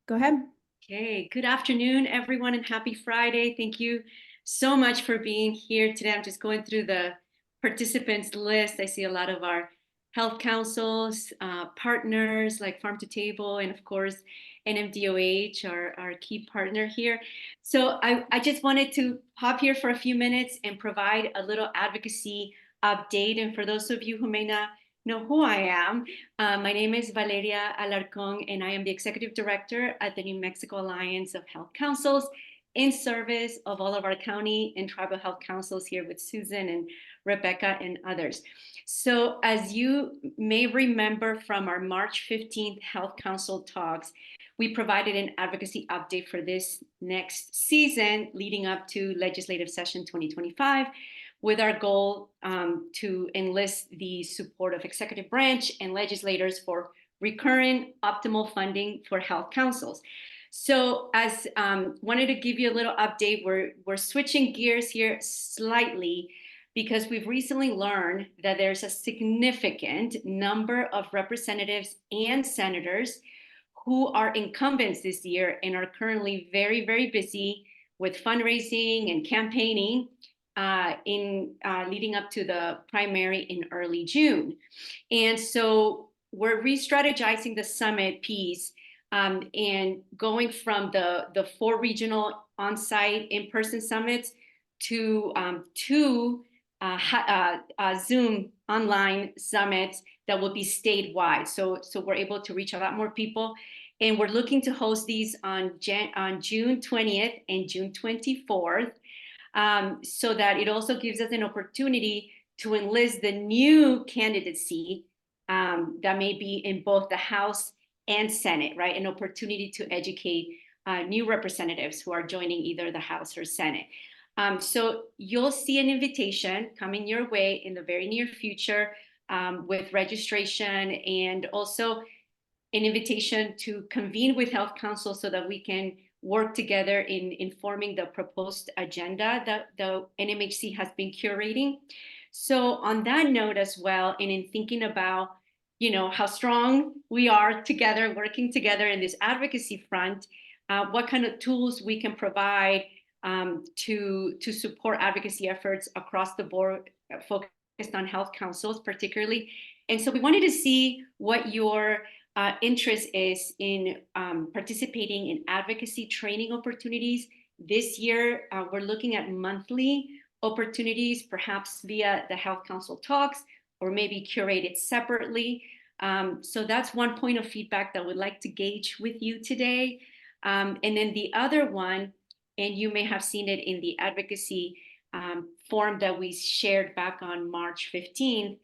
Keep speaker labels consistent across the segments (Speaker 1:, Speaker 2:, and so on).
Speaker 1: Go ahead.
Speaker 2: Okay, good afternoon, everyone, and happy Friday. Thank you so much for being here today. I'm just going through the participants list. I see a lot of our health councils, partners like Farm to Table, and of course, NMDOH, our key partner here. So I just wanted to pop here for a few minutes and provide a little advocacy update. And for those of you who may not know who I am, my name is Valeria Alarcón, and I am the Executive Director at the New Mexico Alliance of Health Councils in service of all of our county and tribal health councils here with Susan and Rebecca and others. So as you may remember from our March 15th Health Council talks, we provided an advocacy update for this next season leading up to legislative session 2025, with our goal to enlist the support of executive branch and legislators for recurrent optimal funding for health councils. So as wanted to give you a little update, we're switching gears here slightly because we've recently learned that there's a significant number of representatives and senators who are incumbents this year and are currently very, very busy with fundraising and campaigning in leading up to the primary in early June. And so we're re-strategizing the summit piece and going from the 4 regional on-site in-person summits to 2 Zoom online summits that will be statewide. So we're able to reach a lot more people. And we're looking to host these on June 20th and June 24th. So that it also gives us an opportunity to enlist the new candidacy that may be in both the House and Senate, right? An opportunity to educate new representatives who are joining either the House or Senate. So you'll see an invitation coming your way in the very near future with registration, and also an invitation to convene with Health Council so that we can work together in informing the proposed agenda that the NMHC has been curating. So on that note as well, and in thinking about, how strong we are together, working together in this advocacy front, what kind of tools we can provide to support advocacy efforts across the board, focused on health councils particularly. And so we wanted to see what your interest is in participating in advocacy training opportunities. This year, we're looking at monthly opportunities, perhaps via the Health Council talks, or maybe curated separately. So that's one point of feedback that we'd like to gauge with you today. And then the other one, and you may have seen it in the advocacy form that we shared back on March 15th,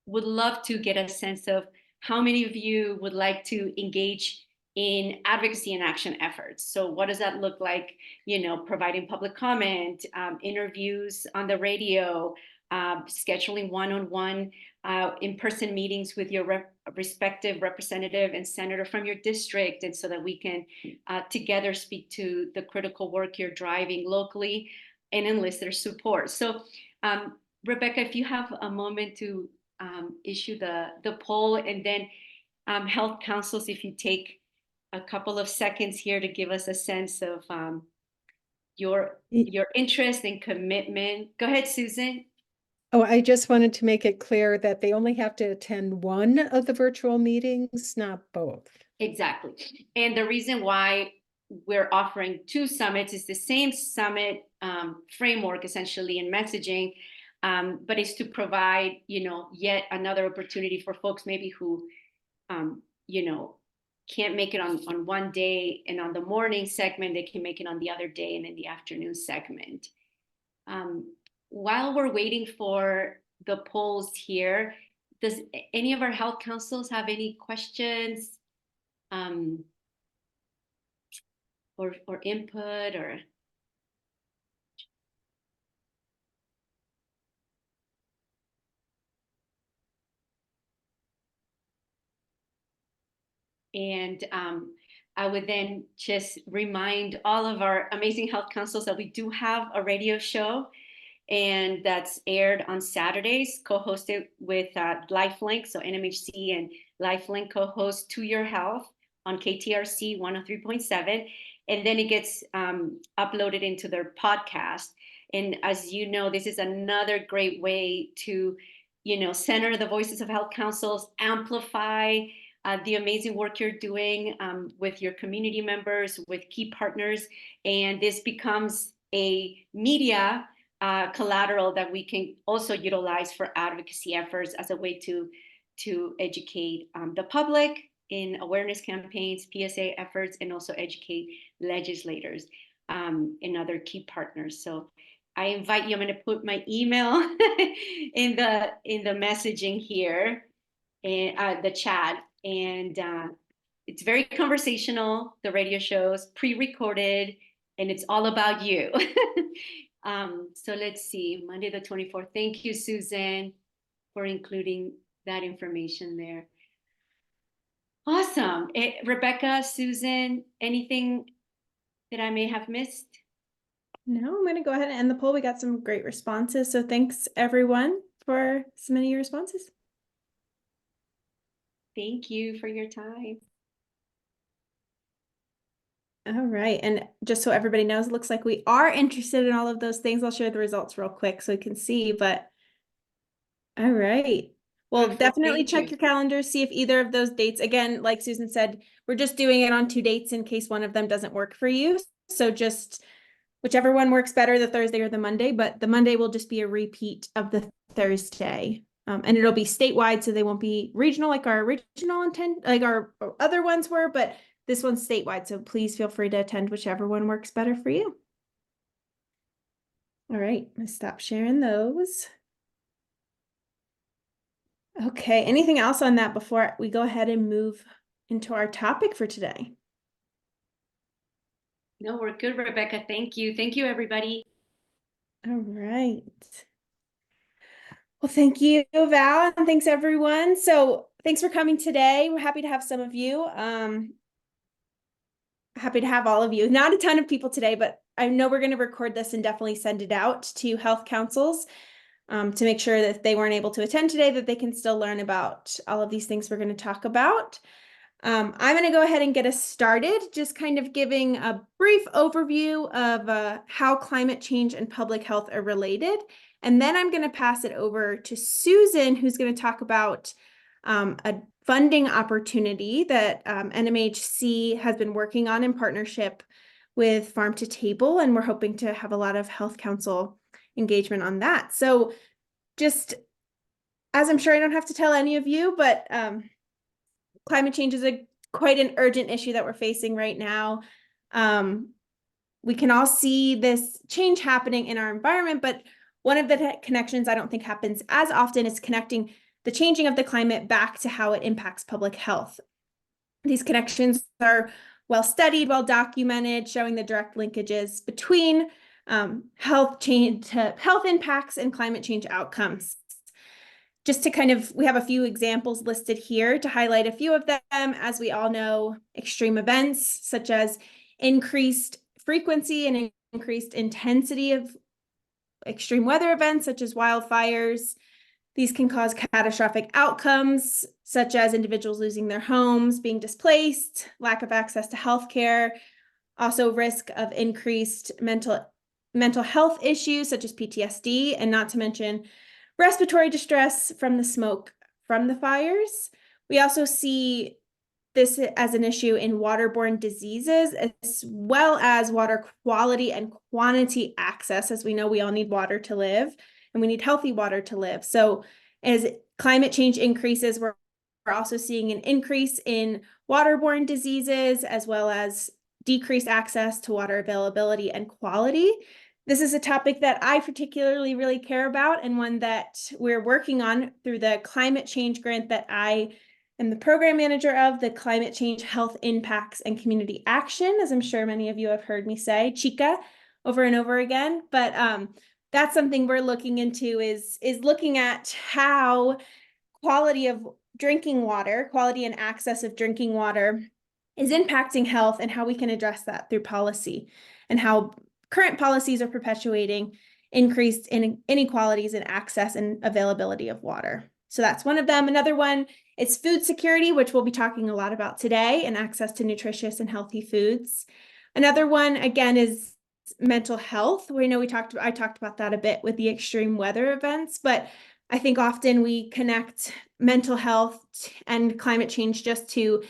Speaker 2: would love to get a sense of how many of you would like to engage in advocacy and action efforts. So what does that look like? Providing public comment, interviews on the radio, scheduling one-on-one in-person meetings with your respective representative and senator from your district, and so that we can together speak to the critical work you're driving locally and enlist their support. So Rebecca, if you have a moment to issue the poll, and then health councils, if you take a couple of seconds here to give us a sense of your interest and commitment. Go ahead, Susan.
Speaker 1: Oh, I just wanted to make it clear that they only have to attend one of the virtual meetings, not both.
Speaker 2: Exactly. And the reason why we're offering 2 summits is the same summit framework, essentially, in messaging, but it's to provide, yet another opportunity for folks maybe who, can't make it on one day, and on the morning segment, they can make it on the other day and in the afternoon segment. While we're waiting for the polls here, does any of our health councils have any questions or input or? And I would then just remind all of our amazing health councils that we do have a radio show, and that's aired on Saturdays, co-hosted with LifeLink. So NMHC and LifeLink co-host To Your Health on KTRC 103.7, and then it gets uploaded into their podcast. And as you know, this is another great way to, center the voices of health councils, amplify the amazing work you're doing with your community members, with key partners. And this becomes a media collateral that we can also utilize for advocacy efforts as a way to educate the public in awareness campaigns, PSA efforts, and also educate legislators and other key partners. So I invite you. I'm going to put my email in the messaging here, in the chat, and it's very conversational. The radio shows pre-recorded, and it's all about you. So let's see, Monday the 24th. Thank you, Susan, for including that information there. Awesome. Rebecca, Susan, anything that I may have missed?
Speaker 3: No, I'm going to go ahead and end the poll. We got some great responses. So thanks everyone for submitting your responses.
Speaker 2: Thank you for your time.
Speaker 3: All right. And just so everybody knows, it looks like we are interested in all of those things. I'll share the results real quick so you can see, but all right. Well,
Speaker 2: Perfect.
Speaker 3: definitely
Speaker 2: Thank
Speaker 3: check
Speaker 2: you.
Speaker 3: your calendars, see if either of those dates, again, like Susan said, we're just doing it on 2 dates in case one of them doesn't work for you. So just whichever one works better, the Thursday or the Monday, but the Monday will just be a repeat of the Thursday. And it'll be statewide, so they won't be regional like our original intent, like our other ones were, but this one's statewide. So please feel free to attend whichever one works better for you. All right, I'm gonna stop sharing those. Okay, anything else on that before we go ahead and move into our topic for today?
Speaker 2: No, we're good, Rebecca. Thank you. Thank you, everybody.
Speaker 3: All right. Well, thank you, Val, and thanks everyone. So thanks for coming today. We're happy to have some of you. Happy to have all of you. Not a ton of people today, but I know we're going to record this and definitely send it out to health councils to make sure that if they weren't able to attend today, that they can still learn about all of these things we're going to talk about. I'm going to go ahead and get us started, just kind of giving a brief overview of how climate change and public health are related. And then I'm going to pass it over to Susan, who's going to talk about a funding opportunity that NMHC has been working on in partnership with Farm to Table, and we're hoping to have a lot of health council engagement on that. So just as I'm sure I don't have to tell any of you, but climate change is quite an urgent issue that we're facing right now. We can all see this change happening in our environment, but one of the connections I don't think happens as often is connecting the changing of the climate back to how it impacts public health. These connections are well studied, well documented, showing the direct linkages between health impacts and climate change outcomes. Just to we have a few examples listed here to highlight a few of them. As we all know, extreme events such as increased frequency and increased intensity of extreme weather events such as wildfires. These can cause catastrophic outcomes such as individuals losing their homes, being displaced, lack of access to healthcare, also risk of increased mental health issues such as PTSD, and not to mention respiratory distress from the smoke from the fires. We also see this as an issue in waterborne diseases, as well as water quality and quantity access. As we know, we all need water to live, and we need healthy water to live. So as climate change increases, we're also seeing an increase in waterborne diseases, as well as decreased access to water availability and quality. This is a topic that I particularly really care about, and one that we're working on through the climate change grant that I am the program manager of, the Climate Change Health Impacts and Community Action, as I'm sure many of you have heard me say, CHICA, over and over again. But that's something we're looking into is looking at how quality of drinking water, quality and access of drinking water is impacting health, and how we can address that through policy, and how current policies are perpetuating increased inequalities in access and availability of water. So that's one of them. Another one is food security, which we'll be talking a lot about today, and access to nutritious and healthy foods. Another one, again, is mental health. We know I talked about that a bit with the extreme weather events, but I think often we connect mental health and climate change just to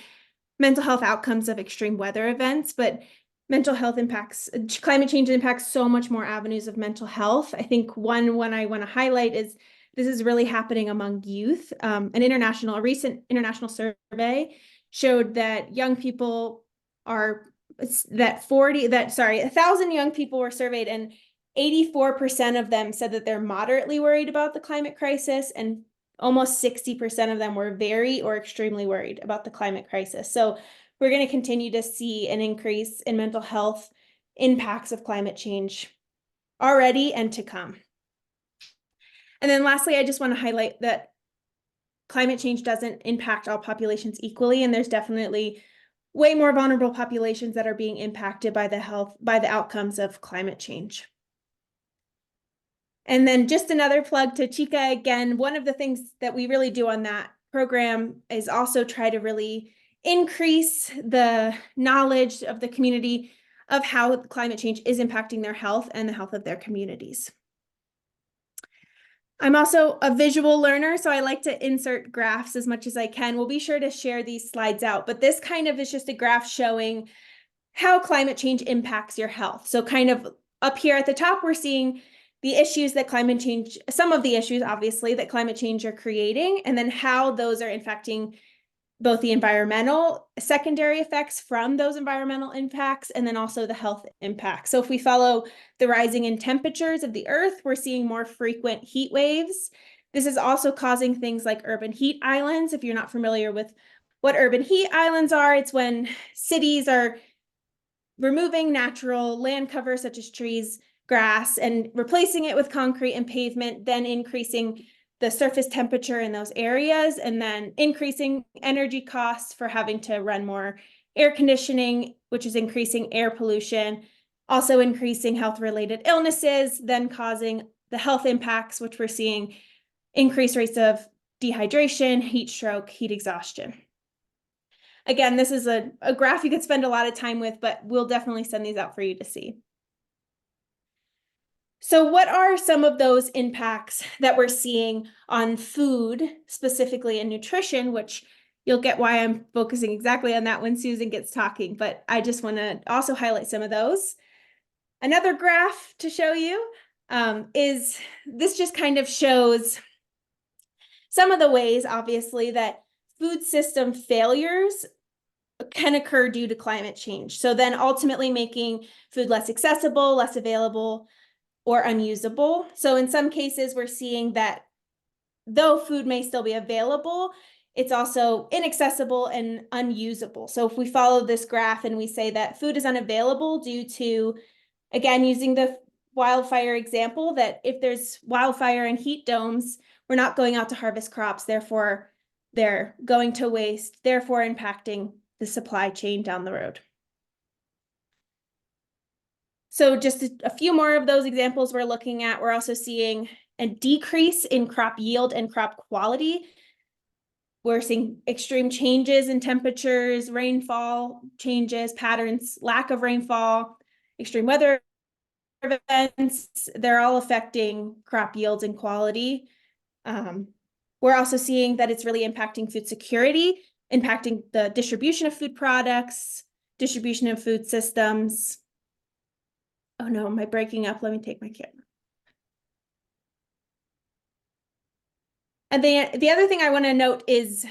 Speaker 3: mental health outcomes of extreme weather events, but climate change impacts so much more avenues of mental health. I think one I want to highlight is this is really happening among youth. A recent international survey showed that young people are, 1,000 young people were surveyed, and 84% of them said that they're moderately worried about the climate crisis, and almost 60% of them were very or extremely worried about the climate crisis. So we're going to continue to see an increase in mental health impacts of climate change already and to come. And then lastly, I just want to highlight that climate change doesn't impact all populations equally, and there's definitely way more vulnerable populations that are being impacted by the outcomes of climate change. And then just another plug to Chica again, one of the things that we really do on that program is also try to really increase the knowledge of the community of how climate change is impacting their health and the health of their communities. I'm also a visual learner, so I like to insert graphs as much as I can. We'll be sure to share these slides out, but this kind of is just a graph showing how climate change impacts your health. So kind of up here at the top, we're seeing the issues that climate change, some of the issues, obviously, that climate change are creating, and then how those are affecting both the environmental secondary effects from those environmental impacts, and then also the health impacts. So if we follow the rising in temperatures of the earth, we're seeing more frequent heat waves. This is also causing things like urban heat islands. If you're not familiar with what urban heat islands are, it's when cities are removing natural land cover such as trees, grass, and replacing it with concrete and pavement, then increasing the surface temperature in those areas, and then increasing energy costs for having to run more air conditioning, which is increasing air pollution, also increasing health-related illnesses, then causing the health impacts, which we're seeing increased rates of dehydration, heat stroke, heat exhaustion. Again, this is a graph you could spend a lot of time with, but we'll definitely send these out for you to see. So what are some of those impacts that we're seeing on food, specifically in nutrition, which you'll get why I'm focusing exactly on that when Susan gets talking, but I just want to also highlight some of those. Another graph to show you is this just kind of shows some of the ways, obviously, that food system failures can occur due to climate change. So then ultimately making food less accessible, less available, or unusable. So in some cases, we're seeing that though food may still be available, it's also inaccessible and unusable. So if we follow this graph and we say that food is unavailable due to, again, using the wildfire example, that if there's wildfire and heat domes, we're not going out to harvest crops, therefore they're going to waste, therefore impacting the supply chain down the road. So just a few more of those examples we're looking at. We're also seeing a decrease in crop yield and crop quality. We're seeing extreme changes in temperatures, rainfall changes, patterns, lack of rainfall, extreme weather events. They're all affecting crop yields and quality. We're also seeing that it's really impacting food security, impacting the distribution of food products, distribution of food systems. Oh no, am I breaking up? Let me take my camera. And the other thing I want to note is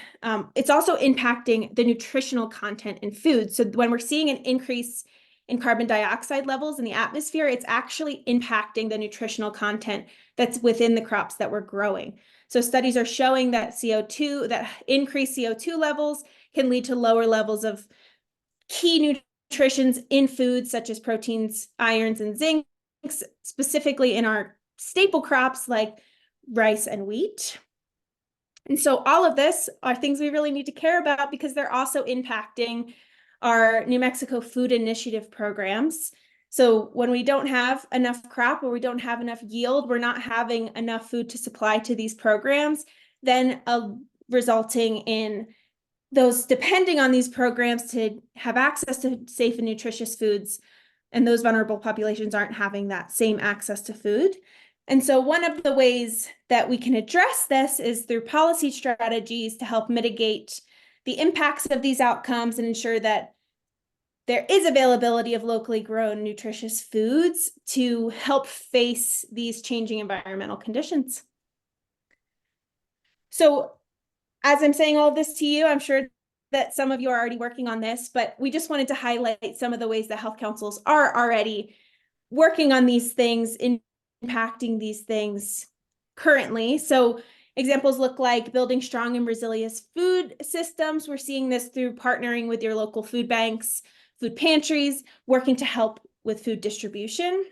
Speaker 3: it's also impacting the nutritional content in food. So when we're seeing an increase in carbon dioxide levels in the atmosphere, it's actually impacting the nutritional content that's within the crops that we're growing. So studies are showing that increased CO2 levels can lead to lower levels of key nutrients in foods such as proteins, irons, and zinc, specifically in our staple crops like rice and wheat. And so all of this are things we really need to care about because they're also impacting our New Mexico Food Initiative programs. So when we don't have enough crop or we don't have enough yield, we're not having enough food to supply to these programs. then resulting in those depending on these programs to have access to safe and nutritious foods, and those vulnerable populations aren't having that same access to food. And so one of the ways that we can address this is through policy strategies to help mitigate the impacts of these outcomes and ensure that there is availability of locally grown nutritious foods to help face these changing environmental conditions. So as I'm saying all of this to you, I'm sure that some of you are already working on this, but we just wanted to highlight some of the ways that health councils are already working on these things, impacting these things currently. So examples look like building strong and resilient food systems. We're seeing this through partnering with your local food banks, food pantries, working to help with food distribution.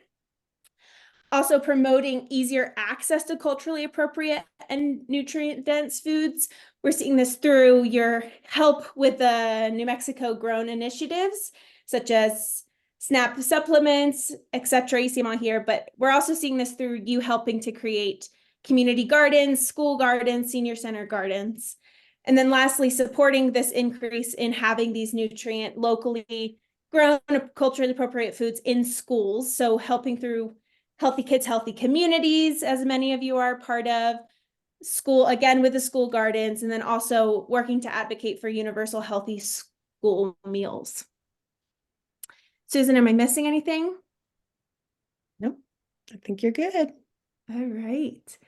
Speaker 3: Also promoting easier access to culturally appropriate and nutrient-dense foods. We're seeing this through your help with the New Mexico grown initiatives, such as SNAP supplements, etc. You see them all here, but we're also seeing this through you helping to create community gardens, school gardens, senior center gardens. And then lastly, supporting this increase in having these nutrient, locally grown, culturally appropriate foods in schools. So helping through Healthy Kids, Healthy Communities, as many of you are part of, school, again with the school gardens, and then also working to advocate for universal healthy school meals. Susan, am I missing anything?
Speaker 1: Nope, I think you're good.
Speaker 3: All right.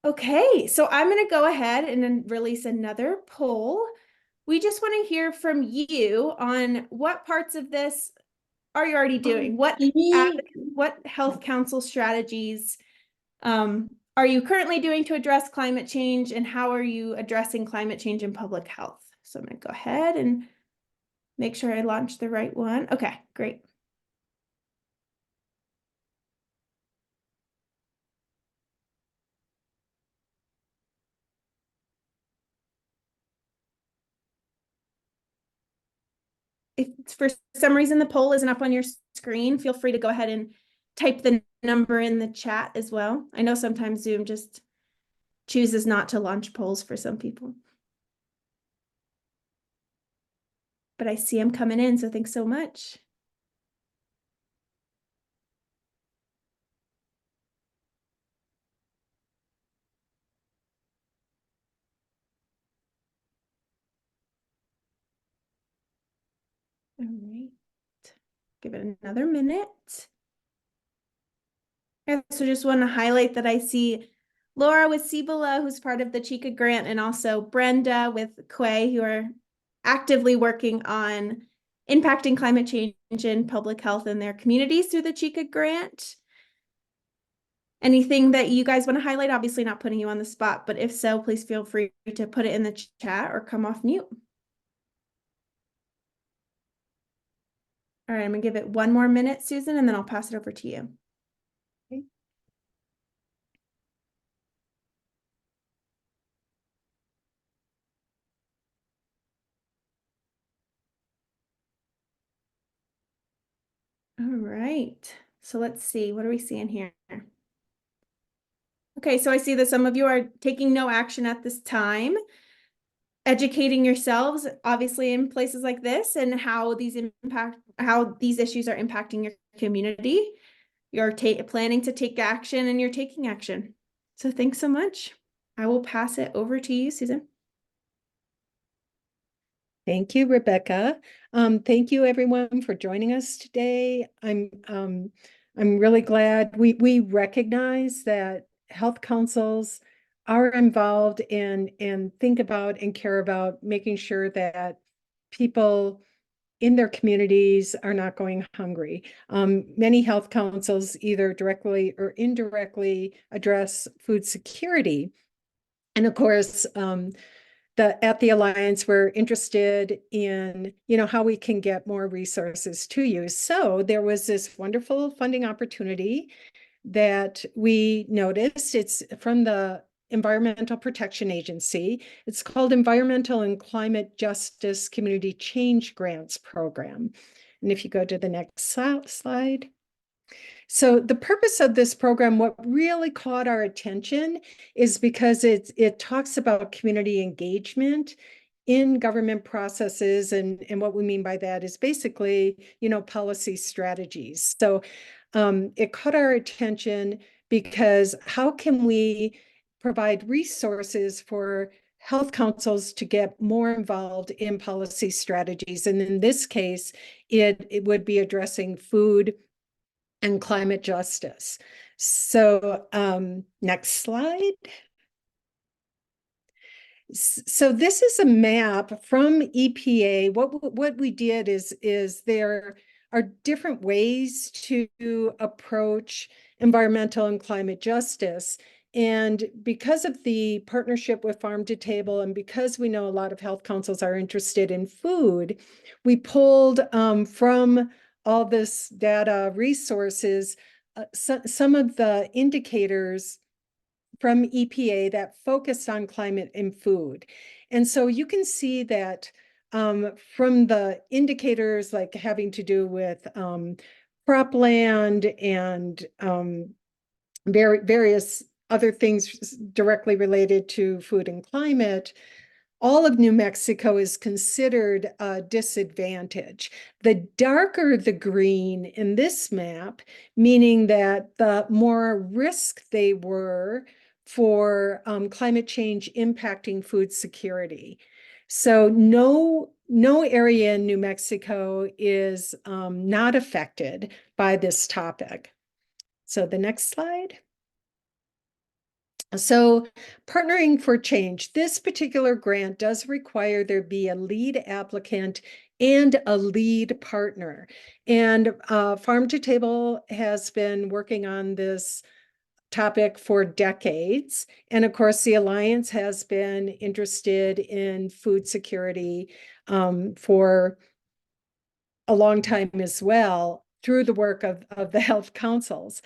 Speaker 3: Okay, so I'm going to go ahead and then release another poll. We just want to hear from you on what parts of this are you already doing? What health council strategies are you currently doing to address climate change, and how are you addressing climate change in public health? So I'm going to go ahead and make sure I launch the right one. Okay, great. If for some reason the poll isn't up on your screen, feel free to go ahead and type the number in the chat as well. I know sometimes Zoom just chooses not to launch polls for some people. But I see them coming in, so thanks so much. All right, give it another minute. And so just want to highlight that I see Laura with Cibola, who's part of the Chica grant, and also Brenda with Quay, who are actively working on impacting climate change in public health in their communities through the Chica grant. Anything that you guys want to highlight? Obviously not putting you on the spot, but if so, please feel free to put it in the chat or come off mute. All right, I'm gonna give it one more minute, Susan, and then I'll pass it over to you.
Speaker 1: Okay. All right, so let's see, what are we seeing here? Okay, so I see that some of you are taking no action at this time. Educating yourselves, obviously, in places like this, and how these issues are impacting your community. You're planning to take action, and you're taking action. So thanks so much. I will pass it over to you, Susan. Thank you, Rebecca. Thank you, everyone, for joining us today. I'm really glad we recognize that health councils are involved and think about and care about making sure that people in their communities are not going hungry. Many health councils either directly or indirectly address food security. And of course, at the Alliance, we're interested in, how we can get more resources to you. So there was this wonderful funding opportunity that we noticed. It's from the Environmental Protection Agency. It's called Environmental and Climate Justice Community Change Grants Program. And if you go to the next slide, So the purpose of this program, what really caught our attention is because it talks about community engagement in government processes. And what we mean by that is basically, policy strategies. So it caught our attention because how can we provide resources for health councils to get more involved in policy strategies? And in this case, it would be addressing food and climate justice. So next slide. So this is a map from EPA. What we did is there are different ways to approach environmental and climate justice. And because of the partnership with Farm to Table, and because we know a lot of health councils are interested in food, we pulled from all this data resources some of the indicators from EPA that focused on climate and food. And so you can see that from the indicators like having to do with cropland and various other things directly related to food and climate, all of New Mexico is considered a disadvantage. The darker the green in this map, meaning that the more risk they were for climate change impacting food security. So no area in New Mexico is not affected by this topic. So the next slide. So partnering for change, this particular grant does require there be a lead applicant and a lead partner. And Farm to Table has been working on this topic for decades. And of course, the Alliance has been interested in food security for a long time as well through the work of the health councils.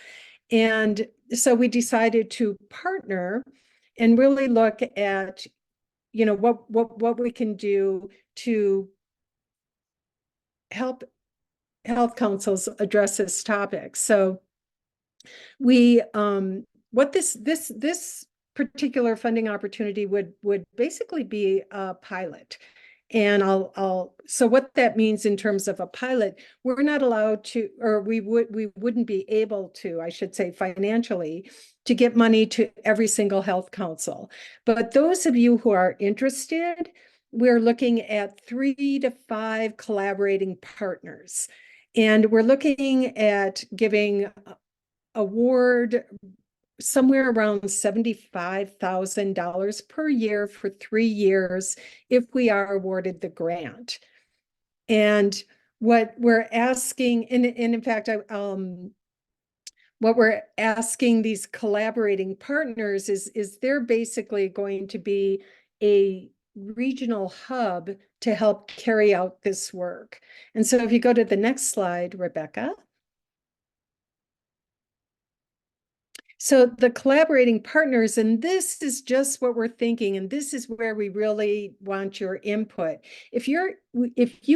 Speaker 1: And so we decided to partner and really look at, what we can do to help health councils address this topic. So we, what this particular funding opportunity would basically be a pilot. And so what that means in terms of a pilot, we're not allowed to, or we wouldn't be able to, I should say, financially, to get money to every single health council. But those of you who are interested, we're looking at 3 to 5 collaborating partners. And we're looking at giving award somewhere around $75,000 per year for 3 years if we are awarded the grant. And what we're asking, and in fact, what we're asking these collaborating partners is they're basically going to be a regional hub to help carry out this work. And so if you go to the next slide, Rebecca. So the collaborating partners, and this is just what we're thinking, and this is where we really want your input. If you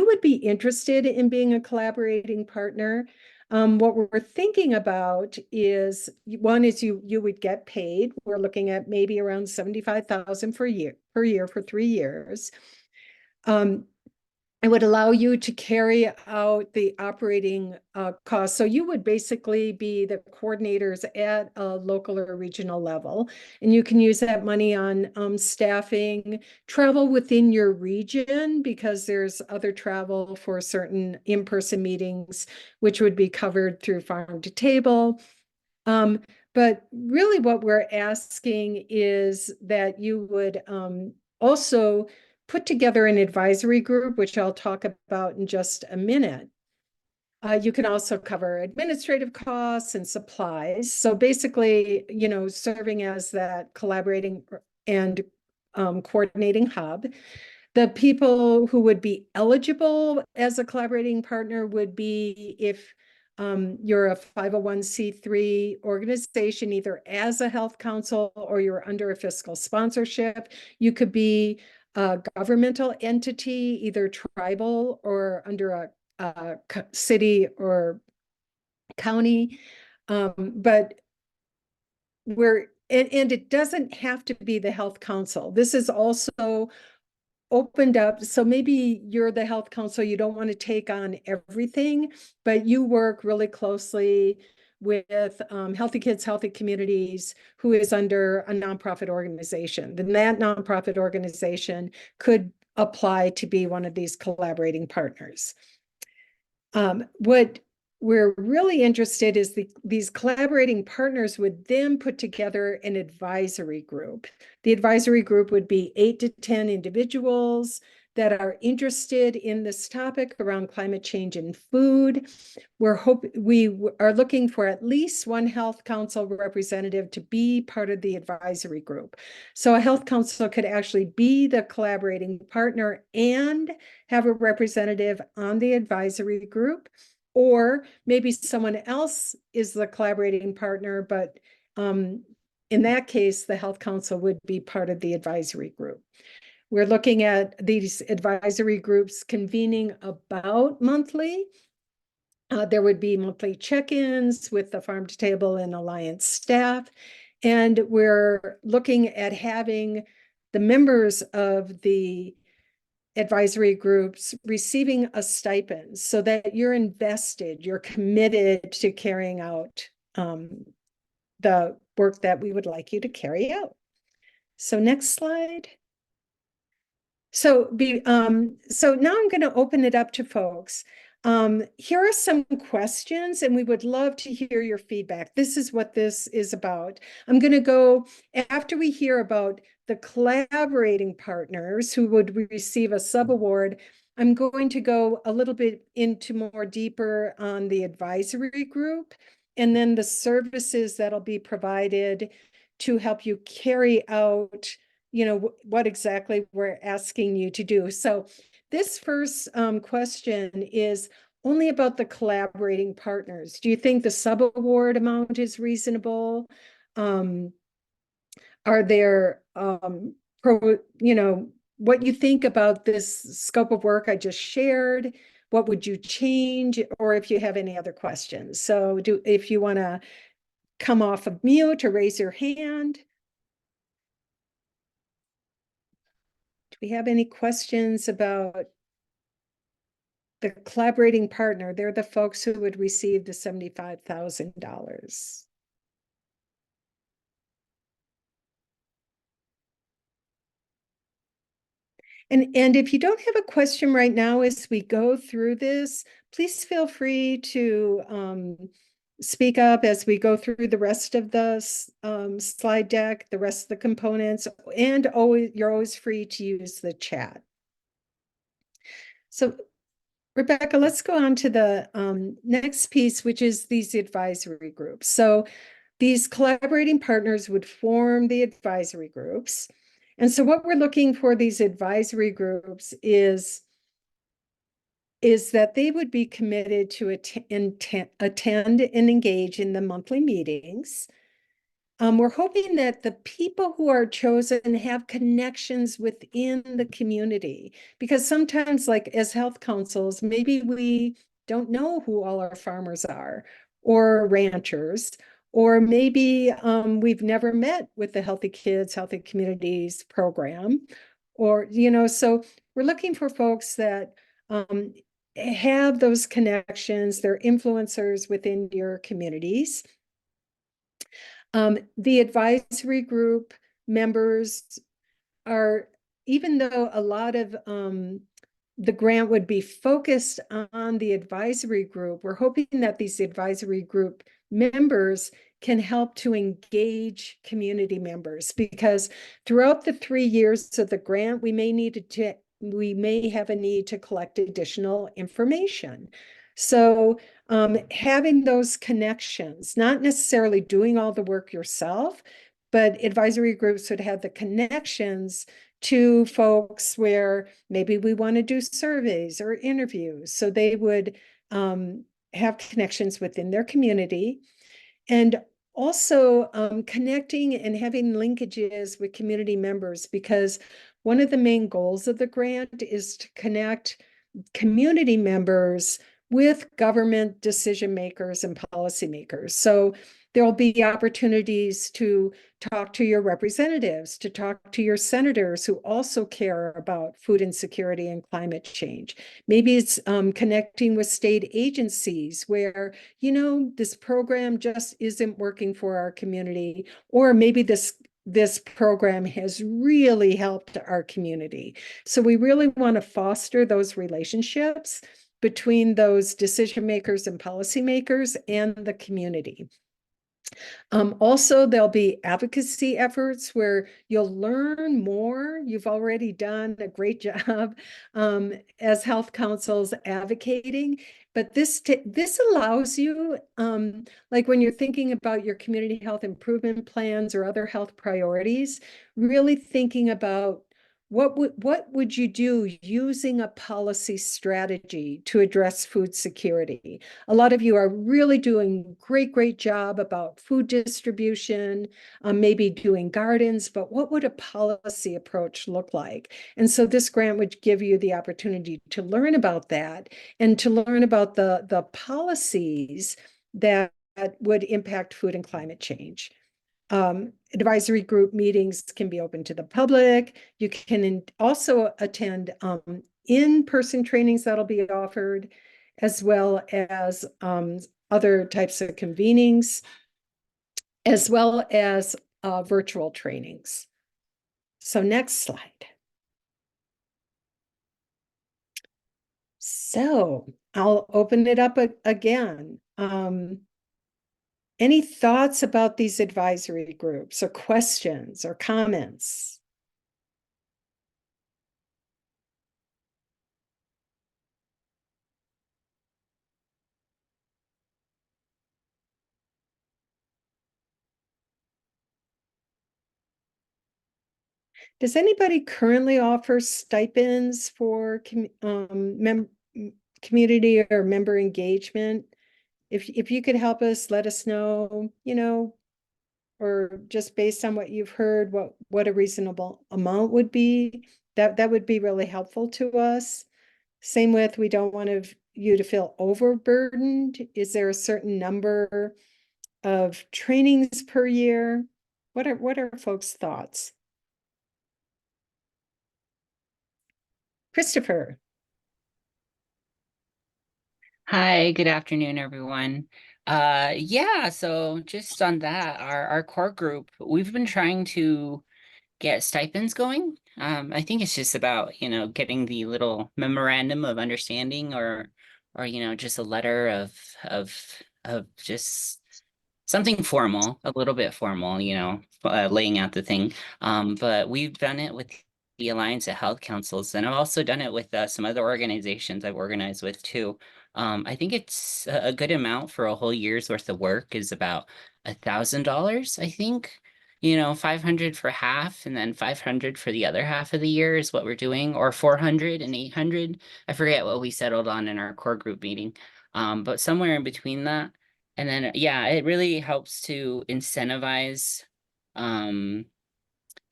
Speaker 1: would be interested in being a collaborating partner, what we're thinking about is, one is you would get paid. We're looking at maybe around $75,000 per year for 3 years. It would allow you to carry out the operating costs. So you would basically be the coordinators at a local or regional level, and you can use that money on staffing, travel within your region, because there's other travel for certain in-person meetings, which would be covered through Farm to Table. But really what we're asking is that you would also put together an advisory group, which I'll talk about in just a minute. You can also cover administrative costs and supplies. So basically, serving as that collaborating and coordinating hub. The people who would be eligible as a collaborating partner would be if you're a 501c3 organization, either as a health council or you're under a fiscal sponsorship. You could be a governmental entity, either tribal or under a city or county. But and it doesn't have to be the health council. This is also opened up. So maybe you're the health council, you don't want to take on everything, but you work really closely with Healthy Kids, Healthy Communities, who is under a nonprofit organization. Then that nonprofit organization could apply to be one of these collaborating partners. What we're really interested is these collaborating partners would then put together an advisory group. The advisory group would be 8 to 10 individuals that are interested in this topic around climate change and food. We are looking for at least one health council representative to be part of the advisory group. So a health council could actually be the collaborating partner and have a representative on the advisory group, or maybe someone else is the collaborating partner, but in that case, the health council would be part of the advisory group. We're looking at these advisory groups convening about monthly. There would be monthly check-ins with the Farm to Table and Alliance staff. And we're looking at having the members of the advisory groups receiving a stipend so that you're invested, you're committed to carrying out the work that we would like you to carry out. So next slide. So now I'm going to open it up to folks. Here are some questions, and we would love to hear your feedback. This is what this is about. I'm going to go, after we hear about the collaborating partners who would receive a subaward, I'm going to go a little bit into more deeper on the advisory group, and then the services that'll be provided to help you carry out, you know, what exactly we're asking you to do. So this first question is only about the collaborating partners. Do you think the subaward amount is reasonable? Are there, what you think about this scope of work I just shared? What would you change? Or if you have any other questions. So if you want to come off of mute or raise your hand. Do we have any questions about the collaborating partner? They're the folks who would receive the $75,000. And if you don't have a question right now as we go through this, please feel free to speak up as we go through the rest of the slide deck, the rest of the components, and you're always free to use the chat. So Rebecca, let's go on to the next piece, which is these advisory groups. So these collaborating partners would form the advisory groups. And so what we're looking for these advisory groups is that they would be committed to attend and engage in the monthly meetings. We're hoping that the people who are chosen have connections within the community, because sometimes, like as health councils, maybe we don't know who all our farmers are or ranchers, or maybe we've never met with the Healthy Kids, Healthy Communities program, or, so we're looking for folks that have those connections, they're influencers within your communities. The advisory group members are, even though a lot of the grant would be focused on the advisory group, we're hoping that these advisory group members can help to engage community members, because throughout the 3 years of the grant, we may have a need to collect additional information. So having those connections, not necessarily doing all the work yourself, but advisory groups would have the connections to folks where maybe we want to do surveys or interviews. So they would have connections within their community, and also connecting and having linkages with community members, because one of the main goals of the grant is to connect community members with government decision makers and policymakers. So there will be opportunities to talk to your representatives, to talk to your senators who also care about food insecurity and climate change. Maybe it's connecting with state agencies where, you know, this program just isn't working for our community, or maybe this program has really helped our community. So we really want to foster those relationships between those decision makers and policymakers and the community. Also, there'll be advocacy efforts where you'll learn more. You've already done a great job as health councils advocating, but this allows you, like when you're thinking about your community health improvement plans or other health priorities, really thinking about what would you do using a policy strategy to address food security? A lot of you are really doing great job about food distribution, maybe doing gardens, but what would a policy approach look like? And so this grant would give you the opportunity to learn about that and to learn about the policies that would impact food and climate change. Advisory group meetings can be open to the public. You can also attend in-person trainings that'll be offered, as well as other types of convenings, as well as virtual trainings. So next slide. So I'll open it up again. Any thoughts about these advisory groups or questions or comments? Does anybody currently offer stipends for community or member engagement? If you could help us, let us know, you know, or just based on what you've heard, what a reasonable amount would be, that would be really helpful to us. Same with, we don't want you to feel overburdened. Is there a certain number of trainings per year? What are folks' thoughts? Christopher.
Speaker 4: Hi, good afternoon, everyone. Yeah, so just on that, our core group, we've been trying to get stipends going. I think it's just about, you know, getting the little memorandum of understanding or you know, just a letter of just something formal, a little bit formal, you know, laying out the thing. But we've done it with the Alliance of Health Councils, and I've also done it with some other organizations I've organized with too. I think it's a good amount for a whole year's worth of work is about $1,000, I think. You know, 500 for half and then 500 for the other half of the year is what we're doing, or 400 and 800. I forget what we settled on in our core group meeting. But somewhere in between that. And then, yeah, it really helps to incentivize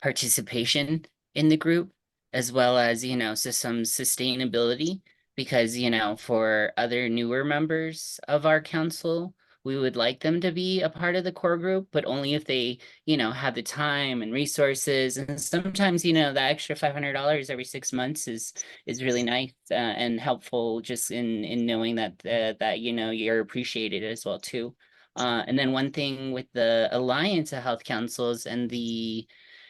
Speaker 4: participation in the group, as well as, you know, so some sustainability, because, you know, for other newer members of our council, we would like them to be a part of the core group, but only if they, you know, have the time and resources. And sometimes, you know, the extra $500 every 6 months is really nice and helpful, just in knowing that you know you're appreciated as well too. And then one thing with the Alliance of Health Councils and the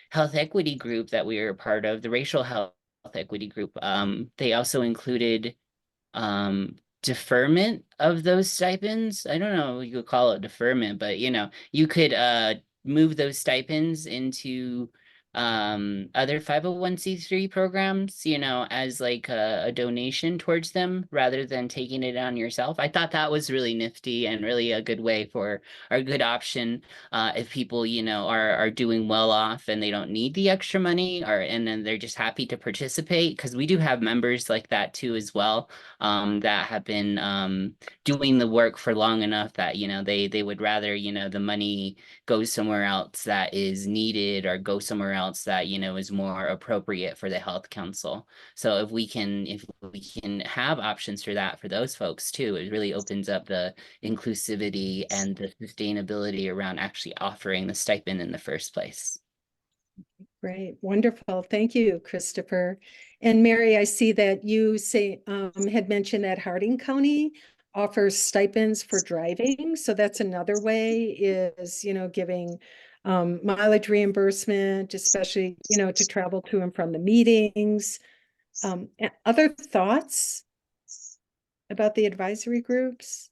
Speaker 4: health equity group that we were a part of, the racial health equity group, they also included deferment of those stipends. I don't know if you could call it deferment, but you know, you could move those stipends into other 501c3 programs, you know, as like a donation towards them rather than taking it on yourself. I thought that was really nifty and really a good way for, or a good option if people, you know, are doing well off and they don't need the extra money, or and then they're just happy to participate, because we do have members like that too as well, that have been doing the work for long enough that, you know, they would rather, you know, the money goes somewhere else that is needed, or go somewhere else that, you know, is more appropriate for the health council. So if we can have options for that for those folks too, it really opens up the inclusivity and the sustainability around actually offering the stipend in the first place.
Speaker 1: Great, wonderful. Thank you, Christopher. And Mary, I see that you had mentioned that Harding County offers stipends for driving. So that's another way is, you know, giving mileage reimbursement, especially, you know, to travel to and from the meetings. Other thoughts about the advisory groups?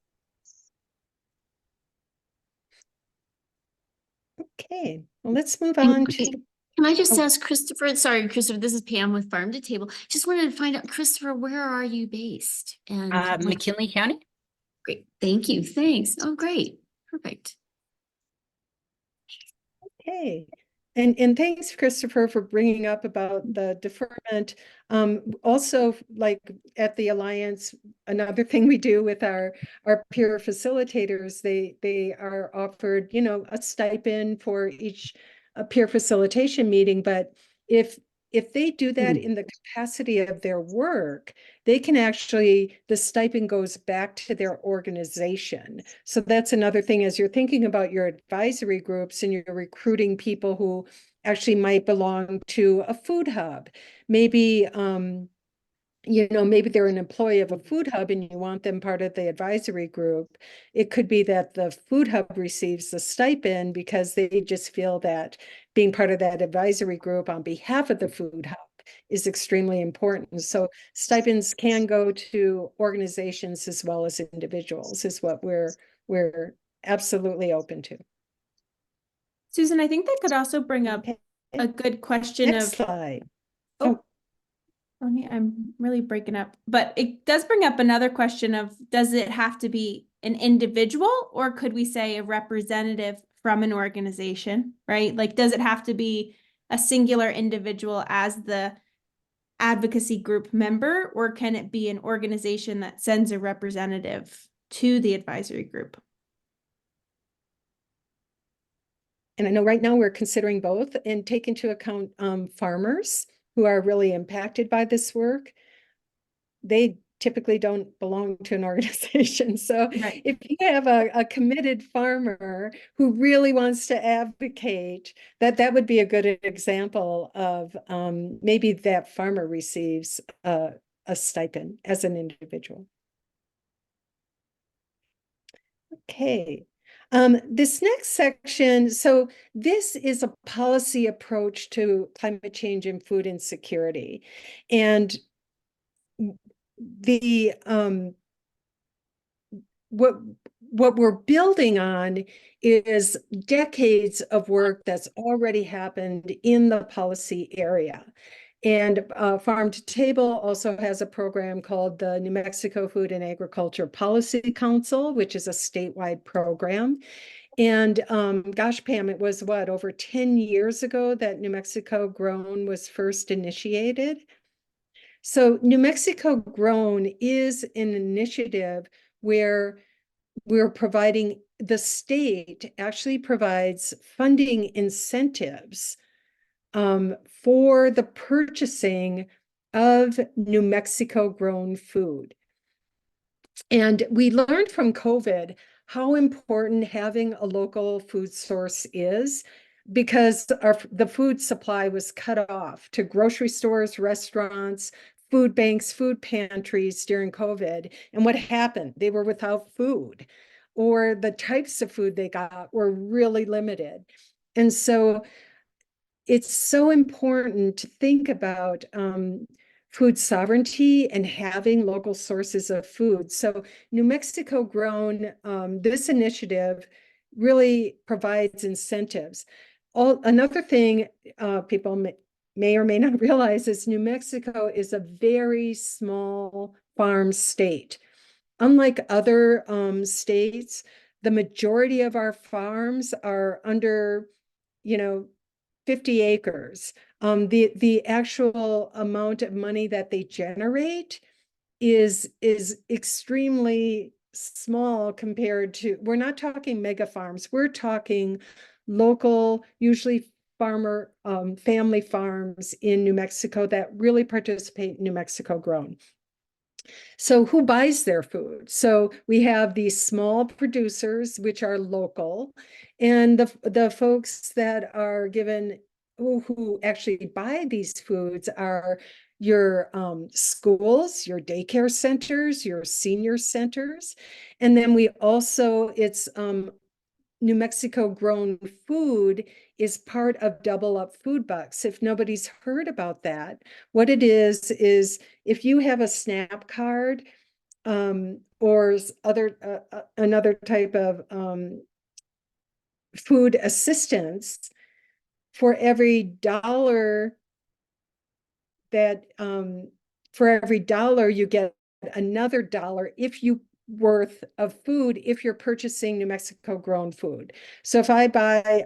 Speaker 1: Okay, well, let's move on to.
Speaker 5: Can I just
Speaker 1: Oh.
Speaker 5: ask Christopher, sorry, Christopher, this is Pam with Farm to Table. Just wanted to find out, Christopher, where are you based? And
Speaker 4: McKinley County.
Speaker 5: great, thank you, thanks. Oh, great, perfect.
Speaker 1: Okay, and thanks, Christopher, for bringing up about the deferment. Also, like at the Alliance, another thing we do with our peer facilitators, they are offered, you know, a stipend for each peer facilitation meeting. But if they do that in the capacity of their work, they can actually, the stipend goes back to their organization. So that's another thing as you're thinking about your advisory groups and you're recruiting people who actually might belong to a food hub. Maybe, you know, maybe they're an employee of a food hub and you want them part of the advisory group. It could be that the food hub receives the stipend because they just feel that being part of that advisory group on behalf of the food hub is extremely important. So stipends can go to organizations as well as individuals is what we're absolutely open to.
Speaker 3: Susan, I think that could also bring up
Speaker 1: Okay.
Speaker 3: a good question
Speaker 1: Next
Speaker 3: of,
Speaker 1: slide.
Speaker 3: oh, I'm really breaking up, but it does bring up another question of, does it have to be an individual or could we say a representative from an organization, right? Like, does it have to be a singular individual as the advocacy group member, or can it be an organization that sends a representative to the advisory group?
Speaker 1: And I know right now we're considering both and take into account farmers who are really impacted by this work. They typically don't belong to an organization. So
Speaker 3: Right.
Speaker 1: if you have a committed farmer who really wants to advocate, that would be a good example of maybe that farmer receives a stipend as an individual. Okay. This next section, so this is a policy approach to climate change and food insecurity. And the what we're building on is decades of work that's already happened in the policy area. And Farm to Table also has a program called the New Mexico Food and Agriculture Policy Council, which is a statewide program. And gosh, Pam, it was what, over 10 years ago that New Mexico Grown was first initiated. So New Mexico Grown is an initiative where we're providing, the state actually provides funding incentives for the purchasing of New Mexico grown food. And we learned from COVID how important having a local food source is, because the food supply was cut off to grocery stores, restaurants, food banks, food pantries during COVID. And what happened? They were without food, or the types of food they got were really limited. And so it's so important to think about food sovereignty and having local sources of food. So New Mexico Grown, this initiative really provides incentives. Another thing people may or may not realize is New Mexico is a very small farm state. Unlike other states, the majority of our farms are under, 50 acres. The actual amount of money that they generate is extremely small compared to, we're not talking mega farms, we're talking local, usually family farms in New Mexico that really participate in New Mexico Grown. So who buys their food? So we have these small producers, which are local, and the folks that are given who actually buy these foods are your schools, your daycare centers, your senior centers. And then we also, it's New Mexico Grown food is part of Double Up Food Bucks. If nobody's heard about that, what it is if you have a SNAP card or another type of food assistance, for every dollar that you get another dollar if you worth of food if you're purchasing New Mexico Grown food. So if I buy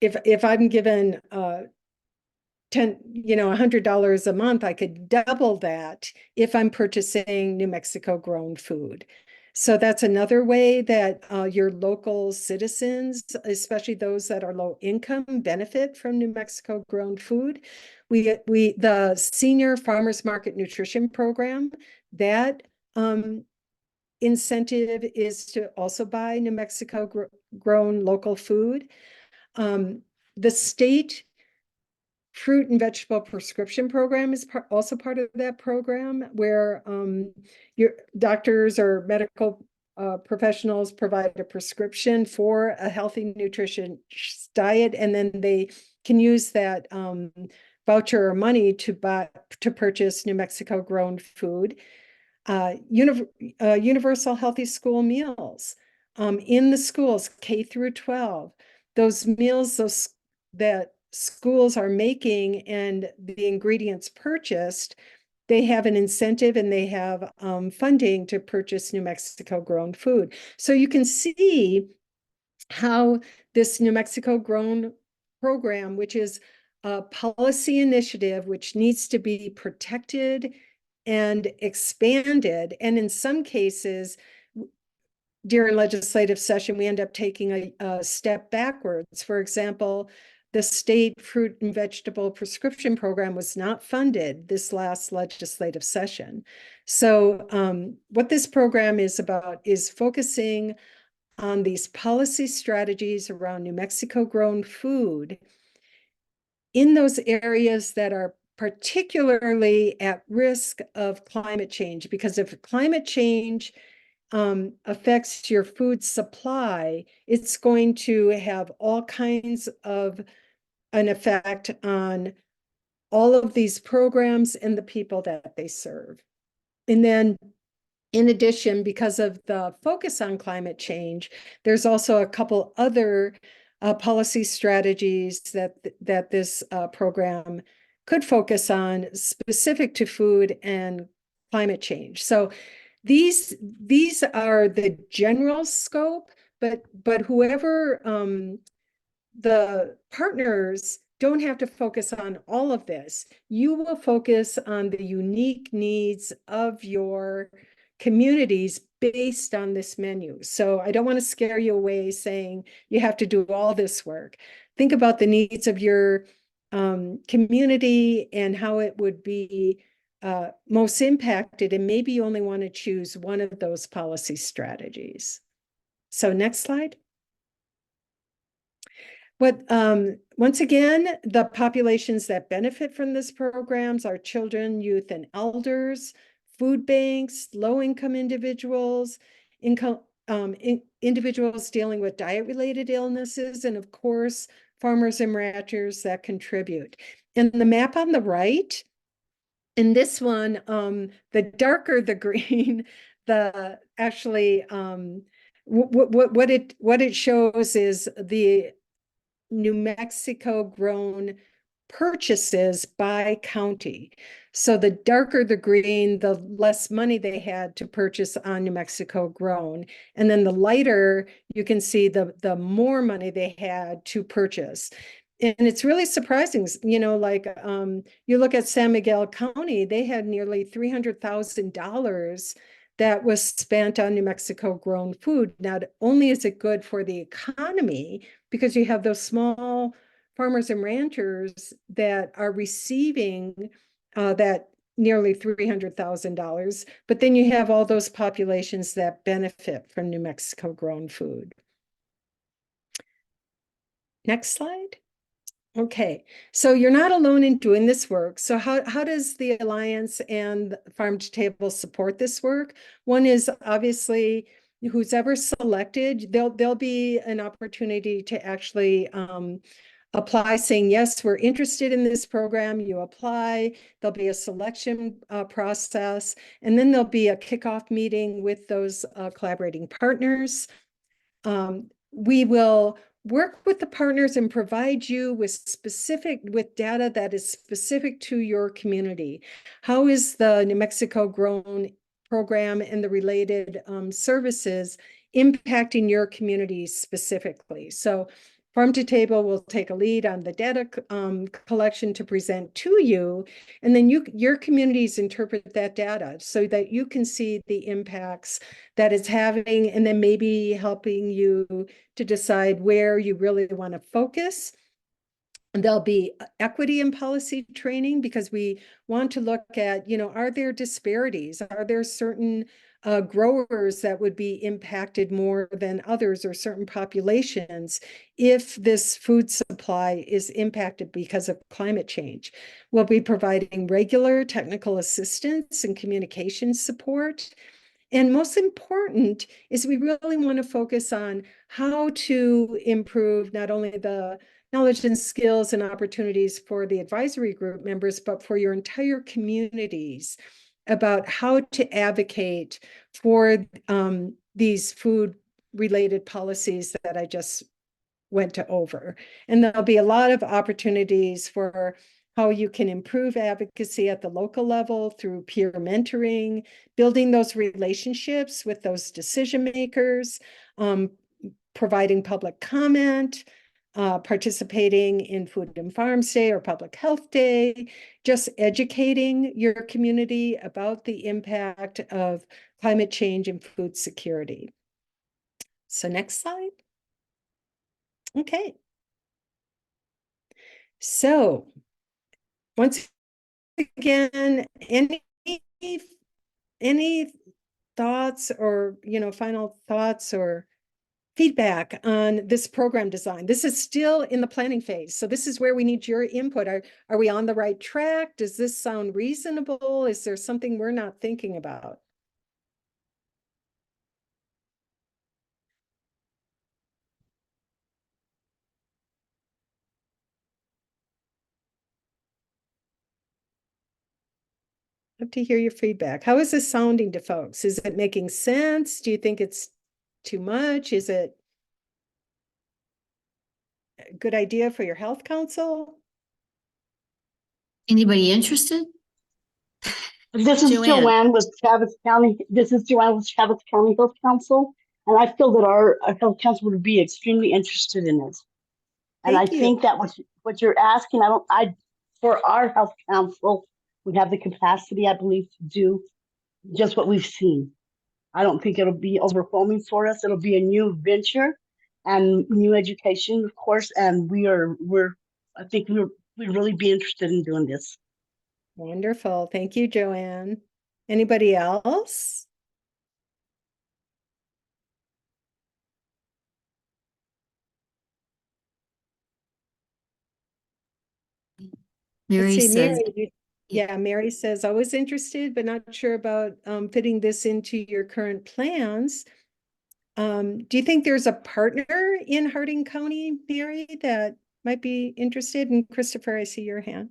Speaker 1: if I'm given $100 a month, I could double that if I'm purchasing New Mexico Grown food. So that's another way that your local citizens, especially those that are low income, benefit from New Mexico Grown food. The Senior Farmers Market Nutrition Program, that incentive is to also buy New Mexico Grown local food. The state Fruit and Vegetable Prescription Program is also part of that program, where your doctors or medical professionals provide a prescription for a healthy, nutritious diet, and then they can use that voucher or money to purchase New Mexico Grown food. Universal Healthy School Meals in the schools, K through 12. Those meals, that schools are making and the ingredients purchased, they have an incentive and they have funding to purchase New Mexico Grown food. So you can see how this New Mexico Grown program, which is a policy initiative which needs to be protected and expanded, and in some cases during legislative session we end up taking a step backwards. For example, the state fruit and vegetable prescription program was not funded this last legislative session. So what this program is about is focusing on these policy strategies around New Mexico Grown food in those areas that are particularly at risk of climate change. Because if climate change affects your food supply, it's going to have all kinds of an effect on all of these programs and the people that they serve. And then in addition, because of the focus on climate change, there's also a couple other policy strategies that this program could focus on specific to food and climate change. So these are the general scope, but whoever the partners don't have to focus on all of this. You will focus on the unique needs of your communities based on this menu. So I don't want to scare you away saying you have to do all this work. Think about the needs of your community and how it would be most impacted, and maybe you only want to choose one of those policy strategies. So next slide. Once again, the populations that benefit from this programs are children, youth, and elders, food banks, low-income individuals, individuals dealing with diet-related illnesses, and of course, farmers and ranchers that contribute. And the map on the right, in this one, the darker the green, the actually what it shows is the New Mexico Grown purchases by county. So the darker the green, the less money they had to purchase on New Mexico Grown. And then the lighter, you can see the more money they had to purchase. And it's really surprising, like you look at San Miguel County, they had nearly $300,000 that was spent on New Mexico grown food. Not only is it good for the economy, because you have those small farmers and ranchers that are receiving that nearly $300,000, but then you have all those populations that benefit from New Mexico grown food. Next slide. Okay, so you're not alone in doing this work. So how does the Alliance and Farm to Table support this work? One is obviously who's ever selected, there'll be an opportunity to actually apply saying, yes, we're interested in this program. You apply, there'll be a selection process, and then there'll be a kickoff meeting with those collaborating partners. We will work with the partners and provide you with data that is specific to your community. How is the New Mexico Grown program and the related services impacting your community specifically? So Farm to Table will take a lead on the data collection to present to you, and then your communities interpret that data so that you can see the impacts that it's having, and then maybe helping you to decide where you really want to focus. And there'll be equity and policy training, because we want to look at, are there disparities? Are there certain growers that would be impacted more than others, or certain populations, if this food supply is impacted because of climate change? We'll be providing regular technical assistance and communication support. And most important is we really want to focus on how to improve not only the knowledge and skills and opportunities for the advisory group members, but for your entire communities, about how to advocate for these food-related policies that I just went over. And there'll be a lot of opportunities for how you can improve advocacy at the local level through peer mentoring, building those relationships with those decision makers, providing public comment, participating in Food and Farms Day or Public Health Day, just educating your community about the impact of climate change and food security. So next slide. Okay. So once again, any thoughts or, final thoughts or feedback on this program design? This is still in the planning phase. So this is where we need your input. Are we on the right track? Does this sound reasonable? Is there something we're not thinking about? Love to hear your feedback. How is this sounding to folks? Is it making sense? Do you think it's too much? Is it a good idea for your health council?
Speaker 5: Anybody interested?
Speaker 6: This is Joanne with Travis County. This is Joanne with Travis County Health Council, and I feel that our health council would be extremely interested in it. And
Speaker 1: Thank
Speaker 6: I
Speaker 1: you.
Speaker 6: think that what you're asking, for our health council, we have the capacity, I believe, to do just what we've seen. I don't think it'll be overwhelming for us. It'll be a new venture and new education, of course. And I think we'd really be interested in doing this.
Speaker 1: Wonderful. Thank you, Joanne. Anybody else?
Speaker 5: Mary
Speaker 1: Let's see,
Speaker 5: says,
Speaker 1: Mary, yeah, Mary says, always interested, but not sure about fitting this into your current plans. Do you think there's a partner in Harding County, Mary, that might be interested? And Christopher, I see your hand.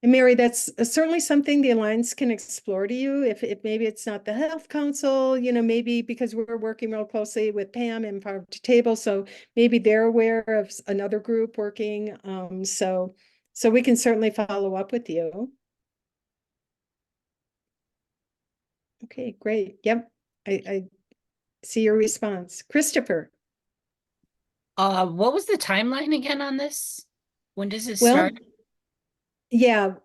Speaker 1: And Mary, that's certainly something the Alliance can explore to you. If maybe it's not the Health Council, maybe because we're working real closely with Pam and Farm to Table, so maybe they're aware of another group working. So we can certainly follow up with you. Okay, great. Yep, I see your response. Christopher.
Speaker 4: What was the timeline again on this? When does this
Speaker 1: Well,
Speaker 4: start?
Speaker 1: yeah,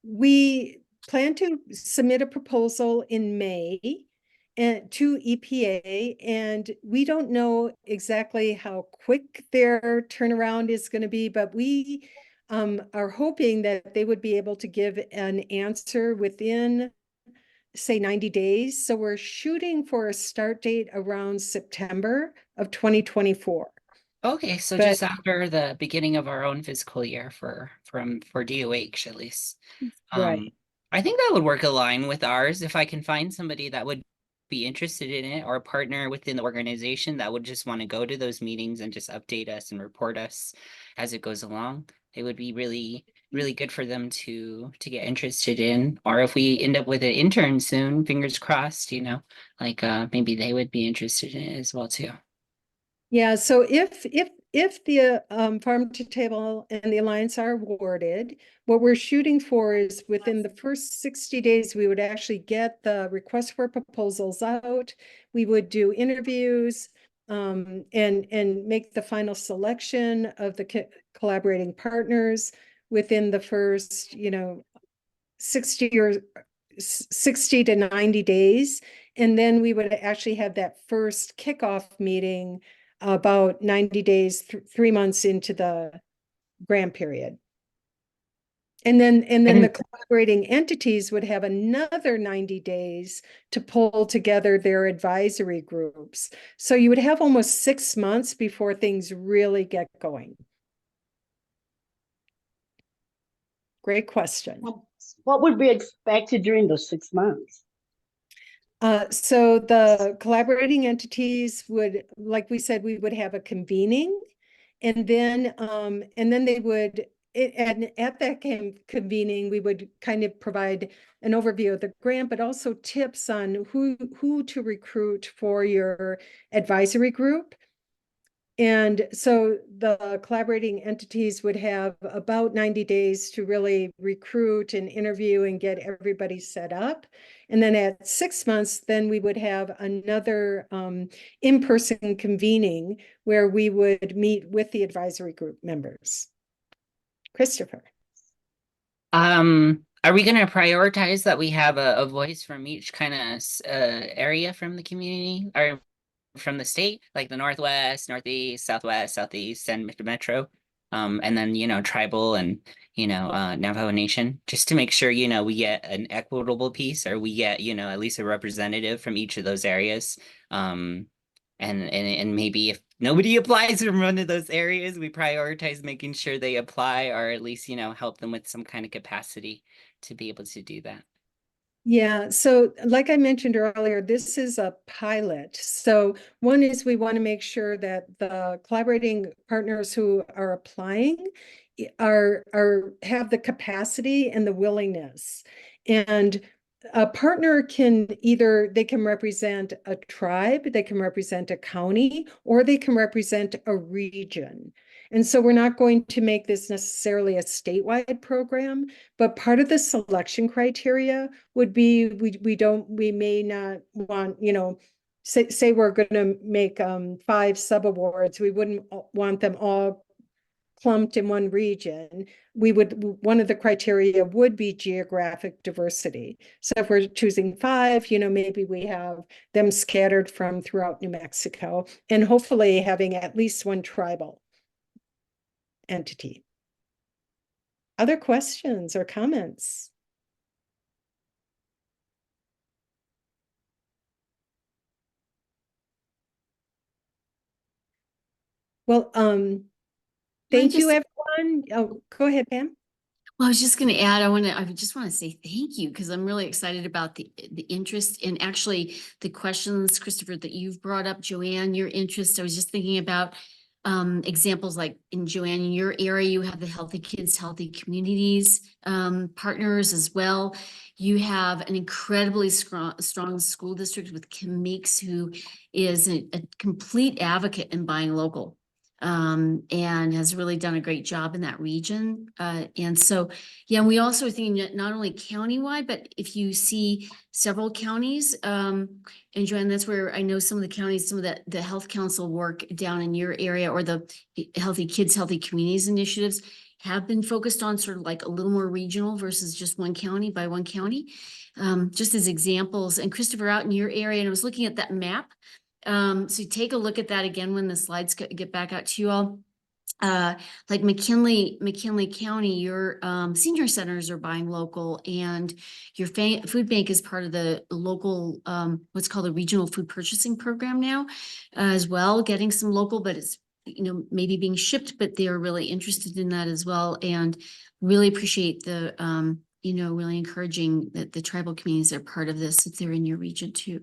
Speaker 1: we plan to submit a proposal in May and to EPA, and we don't know exactly how quick their turnaround is going to be, but we are hoping that they would be able to give an answer within, say, 90 days. So we're shooting for a start date around September of 2024.
Speaker 4: Okay, so
Speaker 1: But
Speaker 4: just after the beginning of our own fiscal year for DOH at least.
Speaker 1: right.
Speaker 4: I think that would work align with ours if I can find somebody that would be interested in it or a partner within the organization that would just want to go to those meetings and just update us and report us as it goes along. It would be really, really good for them to get interested in. Or if we end up with an intern soon, fingers crossed, like maybe they would be interested in it as well too.
Speaker 1: Yeah, so if the farm to table and the alliance are awarded, what we're shooting for is within the first 60 days, we would actually get the request for proposals out. We would do interviews and make the final selection of the collaborating partners within the first, 60 to 90 days. And then we would actually have that first kickoff meeting about 90 days, 3 months into the grant period. And then the collaborating entities would have another 90 days to pull together their advisory groups. So you would have almost 6 months before things really get going. Great question.
Speaker 6: What would be expected during those 6 months?
Speaker 1: So the collaborating entities would, like we said, we would have a convening, and then they would, and at that convening, we would kind of provide an overview of the grant, but also tips on who to recruit for your advisory group. And so the collaborating entities would have about 90 days to really recruit and interview and get everybody set up. And then at 6 months, then we would have another in-person convening where we would meet with the advisory group members. Christopher.
Speaker 4: Are we going to prioritize that we have a voice from each kind of area from the community or from the state, like the Northwest, Northeast, Southwest, Southeast, and Metro, and then tribal and Navajo Nation, just to make sure we get an equitable piece, or we get at least a representative from each of those areas, and maybe if nobody applies from one of those areas, we prioritize making sure they apply, or at least help them with some kind of capacity to be able to do that.
Speaker 1: Yeah, so like I mentioned earlier, this is a pilot. So one is we want to make sure that the collaborating partners who are applying have the capacity and the willingness. And a partner they can represent a tribe, they can represent a county, or they can represent a region. And so we're not going to make this necessarily a statewide program, but part of the selection criteria would be we may not want, say we're going to make 5 subawards. We wouldn't want them all clumped in one region. One of the criteria would be geographic diversity. So if we're choosing 5, maybe we have them scattered from throughout New Mexico, and hopefully having at least one tribal entity. Other questions or comments? Well, thank you, everyone. Oh, go ahead, Pam.
Speaker 5: Well, I was just going to add, I just want to say thank you, because I'm really excited about the interest and actually the questions, Christopher, that you've brought up, Joanne, your interest. I was just thinking about examples like in Joanne, in your area, you have the Healthy Kids, Healthy Communities partners as well. You have an incredibly strong school district with Kim Meeks, who is a complete advocate in buying local. and has really done a great job in that region. And so, yeah, we also are thinking that not only countywide, but if you see several counties, and Joanne, that's where I know some of the counties, some of the health council work down in your area, or the Healthy Kids, Healthy Communities initiatives have been focused on sort of like a little more regional versus just one county by one county. Just as examples. And Christopher, out in your area, and I was looking at that map. So take a look at that again when the slides get back out to you all. Like McKinley County, your senior centers are buying local, and your food bank is part of the local, what's called a regional food purchasing program now, as well, getting some local, but it's, maybe being shipped, but they're really interested in that as well. And really appreciate the, really encouraging that the tribal communities are part of this if they're in your region too.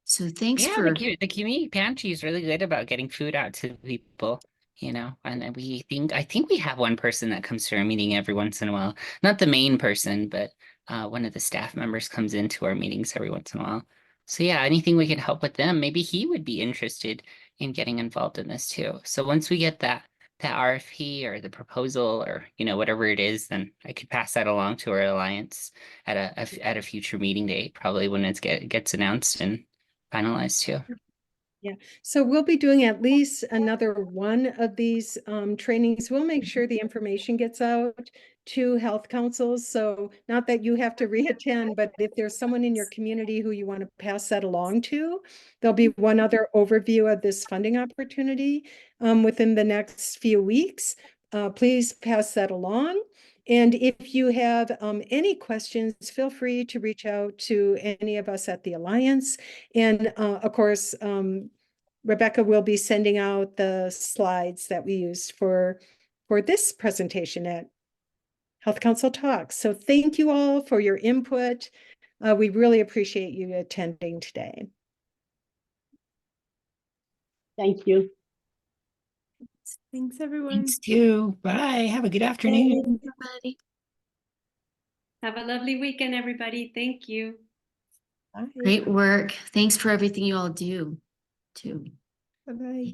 Speaker 5: So thanks
Speaker 4: Yeah,
Speaker 5: for.
Speaker 4: the community pantry is really good about getting food out to people, and then I think we have one person that comes to our meeting every once in a while. Not the main person, but one of the staff members comes into our meetings every once in a while. So yeah, anything we can help with them, maybe he would be interested in getting involved in this too. So once we get that RFP or the proposal or whatever it is, then I could pass that along to our alliance at a future meeting date, probably when it gets announced and finalized too.
Speaker 1: So we'll be doing at least another one of these trainings. We'll make sure the information gets out to health councils. So not that you have to reattend, but if there's someone in your community who you want to pass that along to, there'll be one other overview of this funding opportunity within the next few weeks. Please pass that along. And if you have any questions, feel free to reach out to any of us at the Alliance. And of course, Rebecca will be sending out the slides that we used for this presentation at Health Council Talks. So thank you all for your input. We really appreciate you attending today.
Speaker 6: Thank you.
Speaker 3: Thanks, everyone.
Speaker 4: Thanks too. Bye. Have a good afternoon.
Speaker 5: Everybody.
Speaker 2: Have a lovely weekend, everybody. Thank you.
Speaker 1: Bye.
Speaker 5: Great work. Thanks for everything you all do too.
Speaker 1: Bye-bye.